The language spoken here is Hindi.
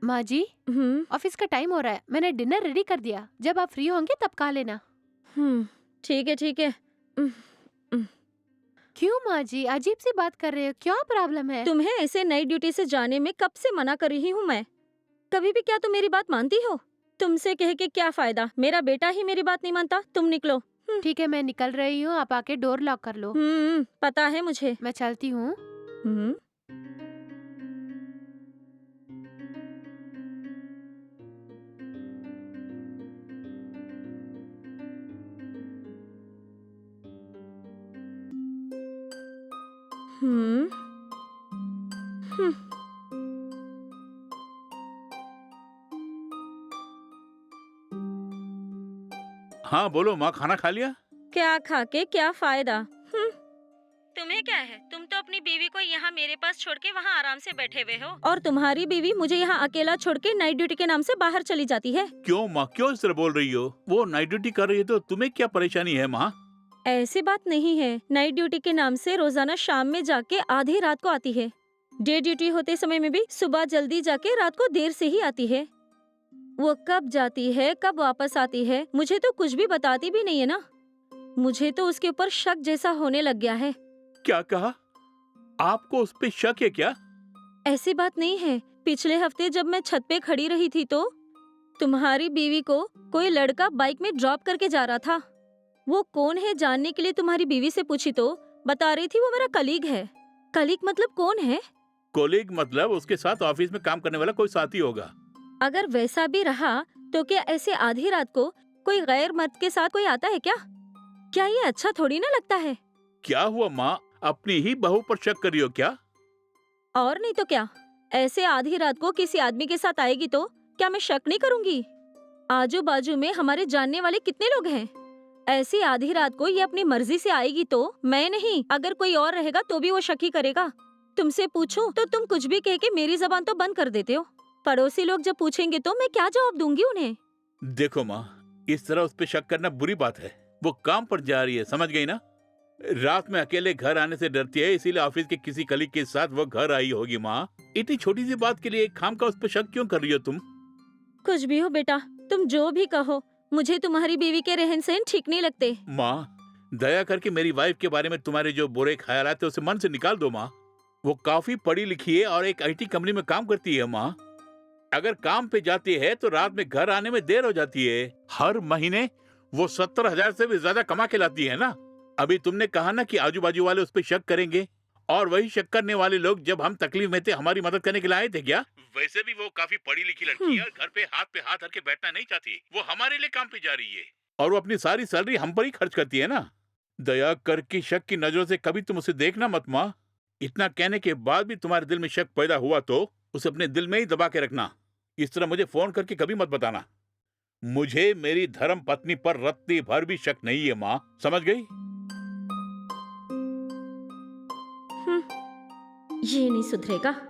माँ जी, ऑफिस का टाइम हो रहा है, मैंने डिनर रेडी कर दिया। जब आप फ्री होंगे तब खा लेना। ठीक है ठीक है। उम, उम, क्यों माँ जी, अजीब सी बात कर रहे हो, क्या प्रॉब्लम है? तुम्हें ऐसे नई ड्यूटी से जाने में कब से मना कर रही हूँ मैं। कभी भी क्या तुम मेरी बात मानती हो? तुमसे कह के क्या फायदा, मेरा बेटा ही मेरी बात नहीं मानता। तुम निकलो। ठीक है, मैं निकल रही हूँ, आप आके डोर लॉक कर लो। पता है मुझे। मैं चलती हूँ। हम्म हम्म हम्म, हाँ बोलो माँ, खाना खा लिया? क्या खा के क्या फायदा। तुम्हें क्या है, तुम तो अपनी बीवी को यहाँ मेरे पास छोड़ के वहाँ आराम से बैठे हुए हो, और तुम्हारी बीवी मुझे यहाँ अकेला छोड़ के नाइट ड्यूटी के नाम से बाहर चली जाती है। क्यों माँ, क्यों इस तरह बोल रही हो? वो नाइट ड्यूटी कर रही है तो तुम्हें क्या परेशानी है माँ? ऐसी बात नहीं है, नाइट ड्यूटी के नाम से रोजाना शाम में जाके आधी रात को आती है। डे ड्यूटी होते समय में भी सुबह जल्दी जाके रात को देर से ही आती है। वो कब जाती है कब वापस आती है मुझे तो कुछ भी बताती भी नहीं है ना। मुझे तो उसके ऊपर शक जैसा होने लग गया है। क्या कहा? आपको उस पे शक है क्या? ऐसी बात नहीं है, पिछले हफ्ते जब मैं छत पे खड़ी रही थी तो तुम्हारी बीवी को कोई लड़का बाइक में ड्रॉप करके जा रहा था। वो कौन है जानने के लिए तुम्हारी बीवी से पूछी तो बता रही थी वो मेरा कलीग है। कलीग मतलब कौन है? कोलीग मतलब उसके साथ ऑफिस में काम करने वाला कोई साथी होगा। अगर वैसा भी रहा तो क्या ऐसे आधी रात को कोई गैर मर्द के साथ कोई आता है क्या? क्या ये अच्छा थोड़ी ना लगता है। क्या हुआ माँ, अपनी ही बहू पर शक कर रही हो क्या? और नहीं तो क्या, ऐसे आधी रात को किसी आदमी के साथ आएगी तो क्या मैं शक नहीं करूंगी? आजू बाजू में हमारे जानने वाले कितने लोग हैं। ऐसी आधी रात को ये अपनी मर्जी से आएगी तो मैं नहीं, अगर कोई और रहेगा तो भी वो शक ही करेगा। तुमसे पूछूं तो तुम कुछ भी कह के मेरी जबान तो बंद कर देते हो। पड़ोसी लोग जब पूछेंगे तो मैं क्या जवाब दूंगी उन्हें? देखो माँ, इस तरह उस पे शक करना बुरी बात है। वो काम पर जा रही है, समझ गई ना? रात में अकेले घर आने से डरती है, इसीलिए ऑफिस के किसी कलीग के साथ वो घर आई होगी। माँ, इतनी छोटी सी बात के लिए खाम का उस पे शक क्यों कर रही हो तुम? कुछ भी हो बेटा, तुम जो भी कहो, मुझे तुम्हारी बीवी के रहन सहन ठीक नहीं लगते। माँ, दया करके मेरी वाइफ के बारे में तुम्हारे जो बुरे ख्यालात है उसे मन से निकाल दो माँ। वो काफी पढ़ी लिखी है और एक आईटी कंपनी में काम करती है माँ। अगर काम पे जाती है तो रात में घर आने में देर हो जाती है। हर महीने वो 70,000 से भी ज्यादा कमा के लाती है ना। अभी तुमने कहा ना कि आजू बाजू वाले उस पर शक करेंगे, और वही शक करने वाले लोग जब हम तकलीफ में थे हमारी मदद करने के लिए आए थे क्या? वैसे भी वो काफी पढ़ी लिखी लड़की है और घर पे हाथ धर के बैठना नहीं चाहती। वो हमारे लिए काम पे जा रही है और वो अपनी सारी सैलरी हम पर ही खर्च करती है ना। दया करके शक की नजरों से कभी तुम उसे देखना मत माँ। इतना कहने के बाद भी तुम्हारे दिल में शक पैदा हुआ तो उसे अपने दिल में ही दबा के रखना। इस तरह मुझे फोन करके कभी मत बताना। मुझे मेरी धर्म पत्नी पर रत्ती भर भी शक नहीं है माँ, समझ गई? ये नहीं सुधरेगा।